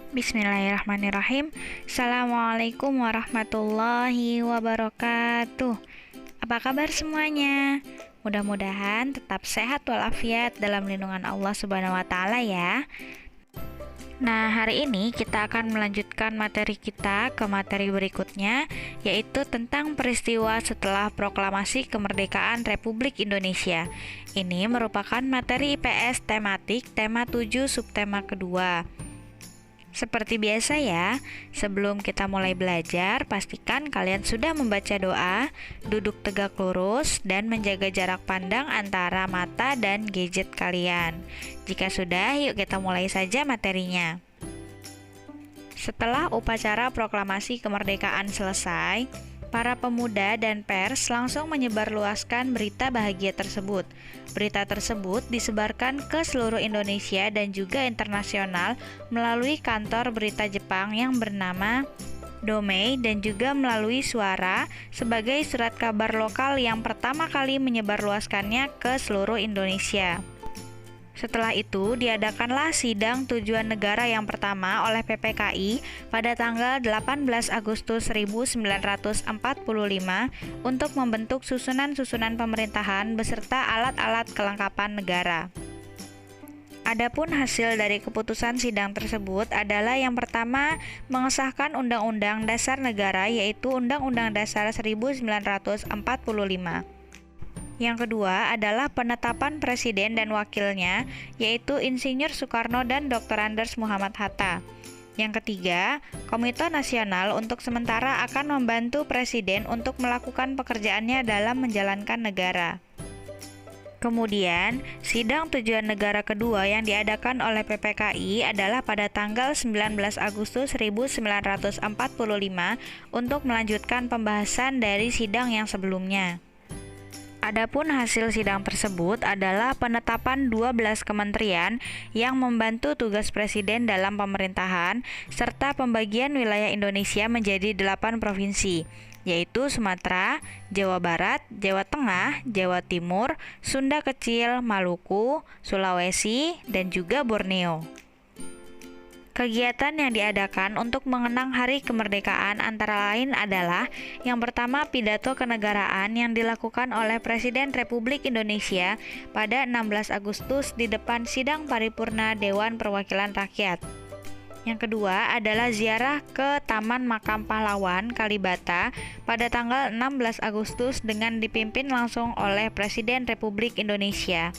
Bismillahirrahmanirrahim. Assalamualaikum warahmatullahi wabarakatuh. Apa kabar semuanya? Mudah-mudahan tetap sehat walafiat dalam lindungan Allah Subhanahu wa taala ya. Nah, hari ini kita akan melanjutkan materi kita ke materi berikutnya, yaitu tentang peristiwa setelah proklamasi kemerdekaan Republik Indonesia. Ini merupakan materi IPS tematik tema 7 subtema kedua. Seperti biasa ya, sebelum kita mulai belajar, pastikan kalian sudah membaca doa, duduk tegak lurus, dan menjaga jarak pandang antara mata dan gadget kalian. Jika sudah, yuk kita mulai saja materinya. Setelah upacara proklamasi kemerdekaan selesai, para pemuda dan pers langsung menyebarluaskan berita bahagia tersebut. Berita tersebut disebarkan ke seluruh Indonesia dan juga internasional melalui kantor berita Jepang yang bernama Domei dan juga melalui Suara sebagai surat kabar lokal yang pertama kali menyebarluaskannya ke seluruh Indonesia. Setelah itu, diadakanlah sidang tujuan negara yang pertama oleh PPKI pada tanggal 18 Agustus 1945 untuk membentuk susunan-susunan pemerintahan beserta alat-alat kelengkapan negara. Adapun hasil dari keputusan sidang tersebut adalah yang pertama, mengesahkan Undang-Undang Dasar Negara yaitu Undang-Undang Dasar 1945. Yang kedua adalah penetapan presiden dan wakilnya, yaitu Insinyur Soekarno dan Dr. Andes Muhammad Hatta. Yang ketiga, Komite Nasional untuk sementara akan membantu presiden untuk melakukan pekerjaannya dalam menjalankan negara. Kemudian, sidang tujuan negara kedua yang diadakan oleh PPKI adalah pada tanggal 19 Agustus 1945 untuk melanjutkan pembahasan dari sidang yang sebelumnya. Adapun hasil sidang tersebut adalah penetapan 12 kementerian yang membantu tugas presiden dalam pemerintahan serta pembagian wilayah Indonesia menjadi 8 provinsi, yaitu Sumatera, Jawa Barat, Jawa Tengah, Jawa Timur, Sunda Kecil, Maluku, Sulawesi, dan juga Borneo. Kegiatan yang diadakan untuk mengenang Hari Kemerdekaan antara lain adalah yang pertama pidato kenegaraan yang dilakukan oleh Presiden Republik Indonesia pada 16 Agustus di depan sidang paripurna Dewan Perwakilan Rakyat. Yang kedua adalah ziarah ke Taman Makam Pahlawan Kalibata pada tanggal 16 Agustus dengan dipimpin langsung oleh Presiden Republik Indonesia.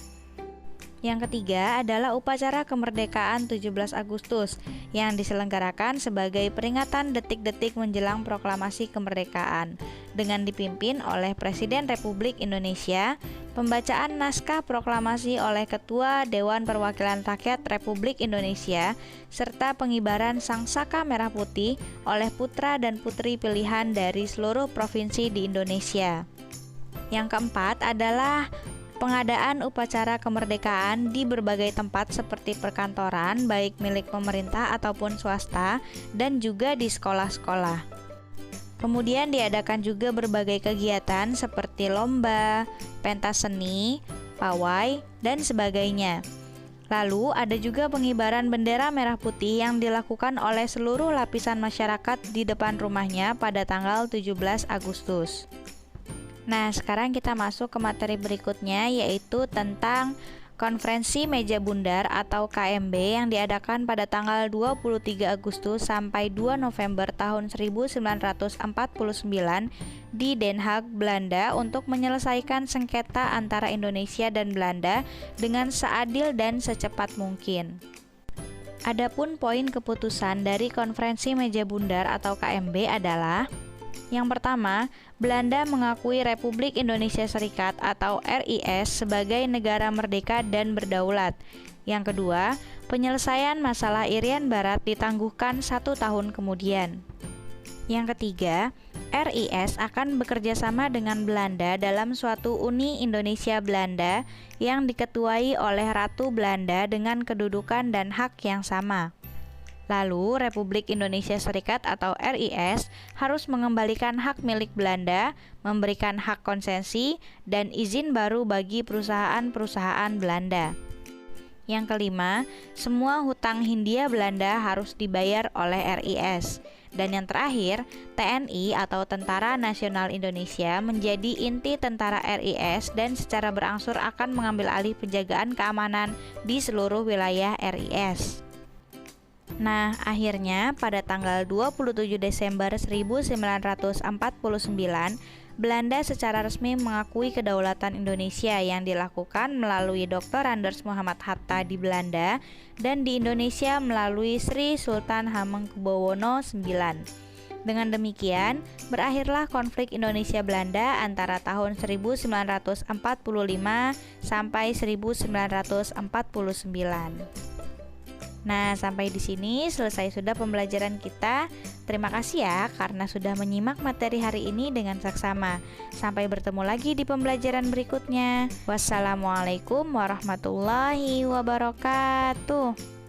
Yang ketiga adalah upacara kemerdekaan 17 Agustus yang diselenggarakan sebagai peringatan detik-detik menjelang proklamasi kemerdekaan dengan dipimpin oleh Presiden Republik Indonesia, pembacaan naskah proklamasi oleh Ketua Dewan Perwakilan Rakyat Republik Indonesia, serta pengibaran sangsaka merah putih oleh putra dan putri pilihan dari seluruh provinsi di Indonesia. Yang keempat adalah pengadaan upacara kemerdekaan di berbagai tempat seperti perkantoran, baik milik pemerintah ataupun swasta, dan juga di sekolah-sekolah. Kemudian diadakan juga berbagai kegiatan seperti lomba, pentas seni, pawai, dan sebagainya. Lalu ada juga pengibaran bendera merah putih yang dilakukan oleh seluruh lapisan masyarakat di depan rumahnya pada tanggal 17 Agustus. Nah, sekarang kita masuk ke materi berikutnya, yaitu tentang Konferensi Meja Bundar atau KMB yang diadakan pada tanggal 23 Agustus sampai 2 November tahun 1949 di Den Haag, Belanda untuk menyelesaikan sengketa antara Indonesia dan Belanda dengan seadil dan secepat mungkin. Adapun poin keputusan dari Konferensi Meja Bundar atau KMB adalah: yang pertama, Belanda mengakui Republik Indonesia Serikat atau RIS sebagai negara merdeka dan berdaulat. Yang kedua, penyelesaian masalah Irian Barat ditangguhkan 1 tahun kemudian. Yang ketiga, RIS akan bekerja sama dengan Belanda dalam suatu Uni Indonesia-Belanda yang diketuai oleh Ratu Belanda dengan kedudukan dan hak yang sama. Lalu, Republik Indonesia Serikat atau RIS harus mengembalikan hak milik Belanda, memberikan hak konsesi, dan izin baru bagi perusahaan-perusahaan Belanda. Yang kelima, semua hutang Hindia Belanda harus dibayar oleh RIS. Dan yang terakhir, TNI atau Tentara Nasional Indonesia menjadi inti tentara RIS dan secara berangsur akan mengambil alih penjagaan keamanan di seluruh wilayah RIS. Nah, akhirnya pada tanggal 27 Desember 1949, Belanda secara resmi mengakui kedaulatan Indonesia yang dilakukan melalui Dr. Anders Muhammad Hatta di Belanda dan di Indonesia melalui Sri Sultan Hamengkubuwono IX. Dengan demikian, berakhirlah konflik Indonesia-Belanda antara tahun 1945 sampai 1949. Nah, sampai di sini selesai sudah pembelajaran kita. Terima kasih ya karena sudah menyimak materi hari ini dengan saksama. Sampai bertemu lagi di pembelajaran berikutnya. Wassalamualaikum warahmatullahi wabarakatuh.